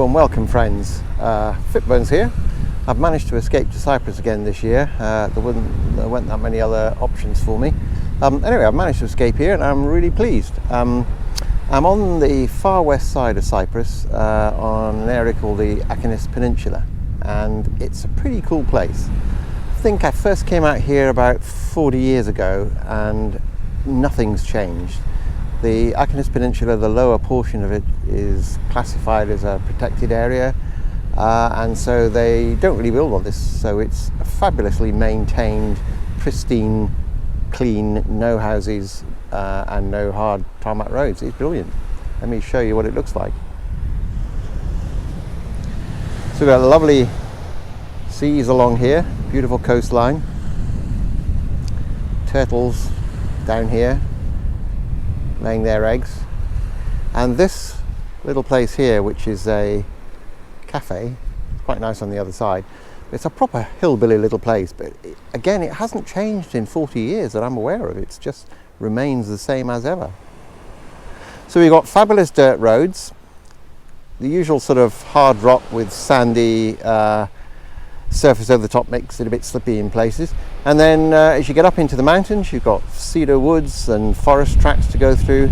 Hello and welcome, friends. Fitbones here. I've managed to escape to Cyprus again this year. There weren't that many other options for me. Anyway, I've managed to escape here and I'm really pleased. I'm on the far west side of Cyprus on an area called the Achanis Peninsula, and it's a pretty cool place. I think I first came out here about 40 years ago and nothing's changed. The Achanis Peninsula, the lower portion of it, is classified as a protected area, and so they don't really build on this, so it's a fabulously maintained, pristine, clean, no houses and no hard tarmac roads. It's brilliant. Let me show you what it looks like. So we've got lovely seas along here, beautiful coastline, turtles down here laying their eggs, and this little place here, which is a cafe, quite nice on the other side. It's a proper hillbilly little place, but again, it hasn't changed in 40 years that I'm aware of. It just remains the same as ever. So we've got fabulous dirt roads, the usual sort of hard rock with sandy surface over the top, makes it a bit slippy in places. And then as you get up into the mountains, you've got cedar woods and forest tracks to go through.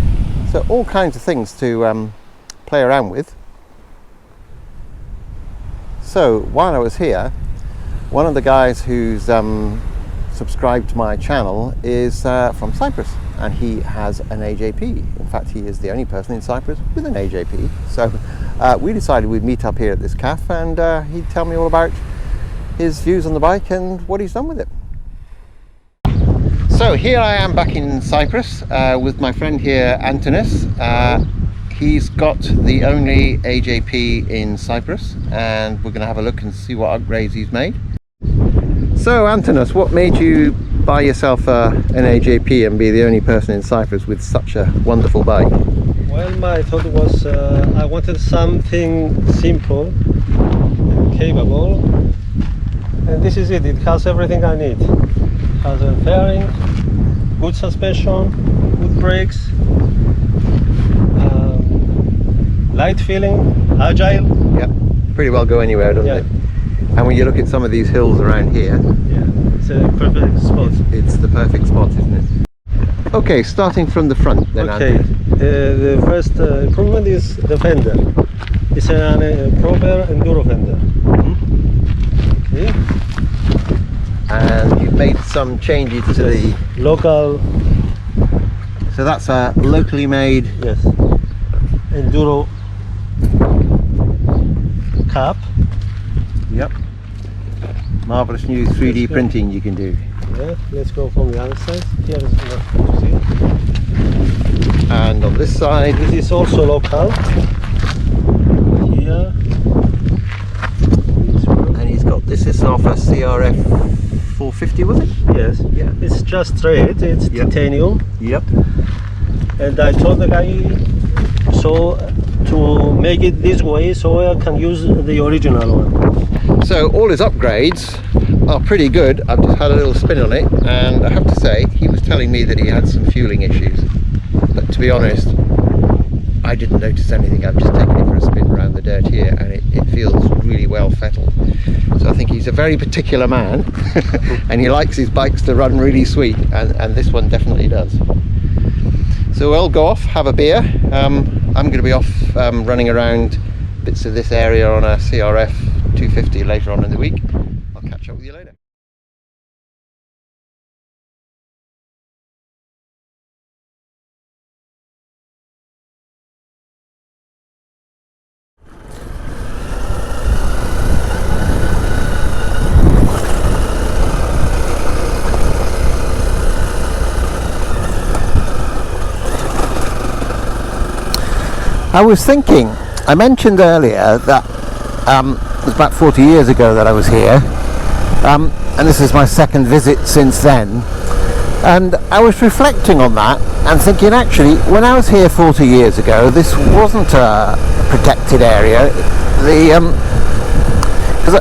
So all kinds of things to play around with. So while I was here, one of the guys who's subscribed to my channel is from Cyprus, and he has an AJP. In fact, he is the only person in Cyprus with an AJP. So we decided we'd meet up here at this cafe, and he'd tell me all about his views on the bike and what he's done with it. So here I am back in Cyprus with my friend here, Antonis. He's got the only AJP in Cyprus, and we're going to have a look and see what upgrades he's made. So Antonis, what made you buy yourself an AJP and be the only person in Cyprus with such a wonderful bike? Well, my thought was I wanted something simple and capable, and this is it. It has everything I need. It has a fairing, good suspension, good brakes, light feeling, agile. Yep, pretty well go anywhere, doesn't it? And when you look at some of these hills around here, it's a perfect spot. It's the perfect spot, isn't it? Okay, starting from the front then. Okay, the first improvement is the fender. It's a proper enduro fender. Okay. And you've made some changes to the local. So that's a locally made enduro cap. Yep. Marvelous new 3D printing you can do. Yeah, let's go from the other side. Here is what to see. And on this side, this is also local. Here. And he's got this is off a CRF 450, was it? Yes. Yeah. It's just straight. It's titanium. Yep. And I told the guy so to make it this way so I can use the original one. So all his upgrades are pretty good. I've just had a little spin on it, and I have to say he was telling me that he had some fueling issues, but to be honest, I didn't notice anything. I've just taken it for a spin around the dirt here, and it feels really well fettled. So I think he's a very particular man and he likes his bikes to run really sweet, and this one definitely does. So we'll go off, have a beer. I'm going to be off running around bits of this area on a CRF 250 later on in the week. I'll catch up with you later. I was thinking, I mentioned earlier that it was about 40 years ago that I was here, and this is my second visit since then, and I was reflecting on that and thinking, actually, when I was here 40 years ago, this wasn't a protected area. Because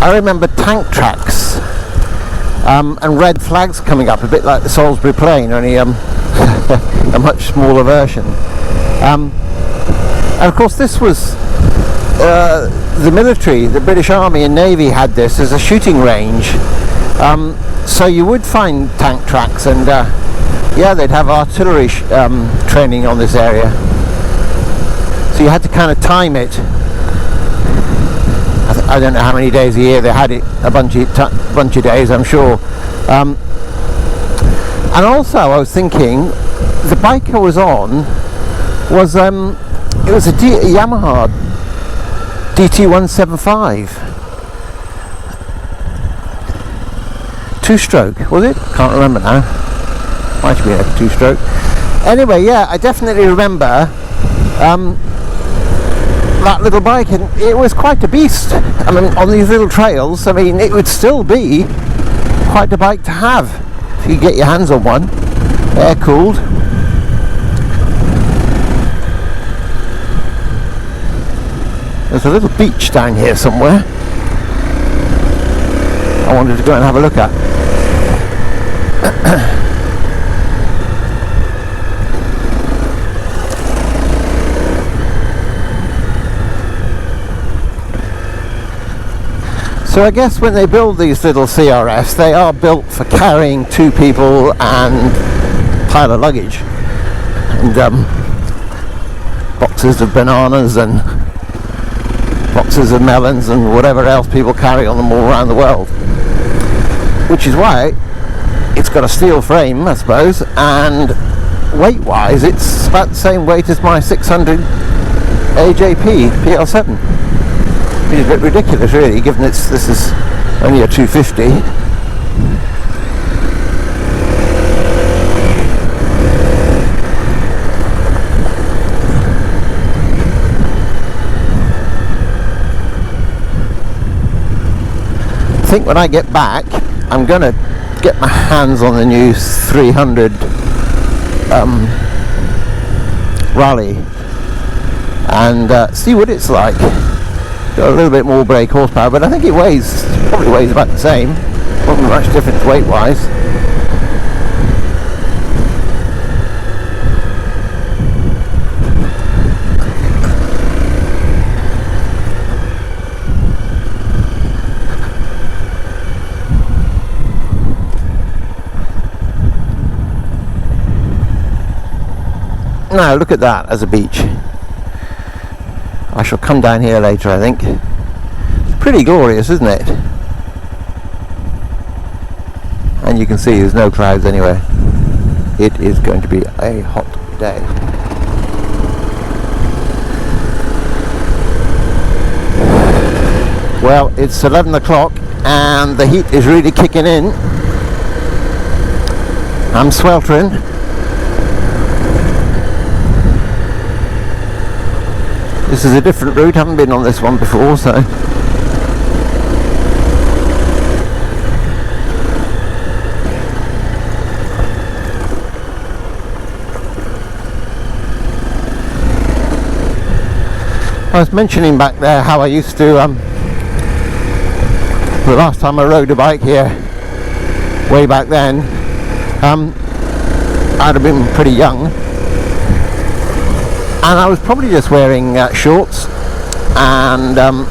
I remember tank tracks and red flags coming up, a bit like the Salisbury Plain, only a much smaller version. And of course this was the military, the British Army and Navy had this as a shooting range. So you would find tank tracks, and yeah, they'd have artillery training on this area. So you had to kind of time it. I don't know how many days a year they had it, a bunch of days, I'm sure. And also I was thinking, the bike I was on was it was a Yamaha DT175 two-stroke, was it? Can't remember now. Might be a two-stroke. Anyway, yeah, I definitely remember that little bike, and it was quite a beast. I mean, on these little trails, I mean, it would still be quite a bike to have if you get your hands on one, air cooled. There's a little beach down here somewhere I wanted to go and have a look at. So I guess when they build these little CRFs, they are built for carrying two people and a pile of luggage, and boxes of bananas and boxes of melons and whatever else people carry on them all around the world. Which is why it's got a steel frame, I suppose, and weight-wise it's about the same weight as my 600 AJP PR7. Which is a bit ridiculous, really, given this is only a 250. I think when I get back, I'm going to get my hands on the new 300 Raleigh and see what it's like. Got a little bit more brake horsepower, but I think it probably weighs about the same. Not much difference weight wise. Now look at that as a beach. I shall come down here later, I think. It's pretty glorious, isn't it? And you can see there's no clouds anywhere. It is going to be a hot day. Well, it's 11 o'clock and the heat is really kicking in. I'm sweltering. This is a different route, haven't been on this one before, so I was mentioning back there how I used to the last time I rode a bike here way back then, I'd have been pretty young. And I was probably just wearing shorts and the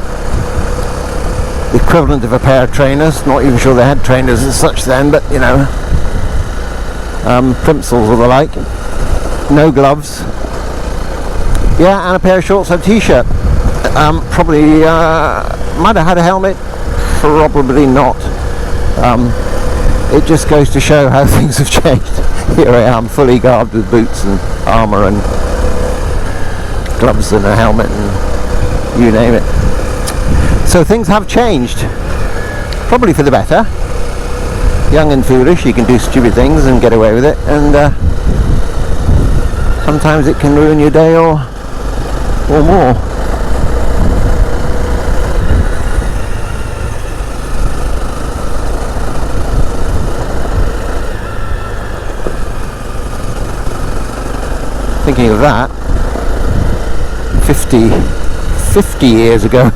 equivalent of a pair of trainers. Not even sure they had trainers as such then, but you know, plimsolls or the like. No gloves. Yeah, and a pair of shorts and a t-shirt. Probably might have had a helmet. Probably not. It just goes to show how things have changed. Here I am, fully garbed with boots and armour and gloves and a helmet and you name it. So things have changed, probably for the better. Young and foolish, you can do stupid things and get away with it, and sometimes it can ruin your day or more. Thinking of that, 50 years ago,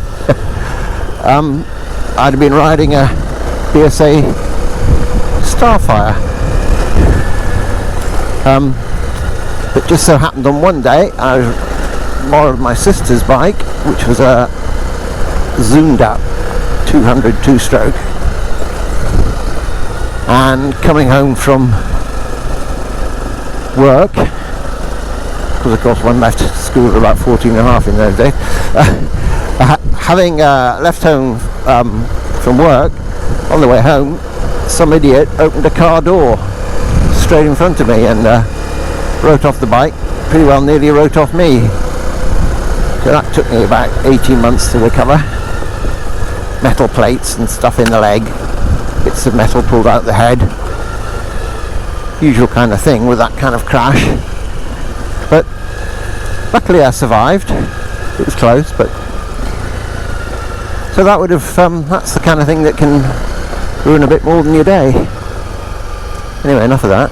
I'd have been riding a PSA Starfire, but just so happened on one day I was borrowed my sister's bike, which was a zoomed up 200 two-stroke, and coming home from work, because of course one left school at about 14 and a half in those days, having left home from work, on the way home some idiot opened a car door straight in front of me and wrote off the bike, pretty well nearly wrote off me. So that took me about 18 months to recover. Metal plates and stuff in the leg, bits of metal pulled out the head, usual kind of thing with that kind of crash, but luckily I survived. It was close, but so that would have that's the kind of thing that can ruin a bit more than your day. Anyway, enough of that.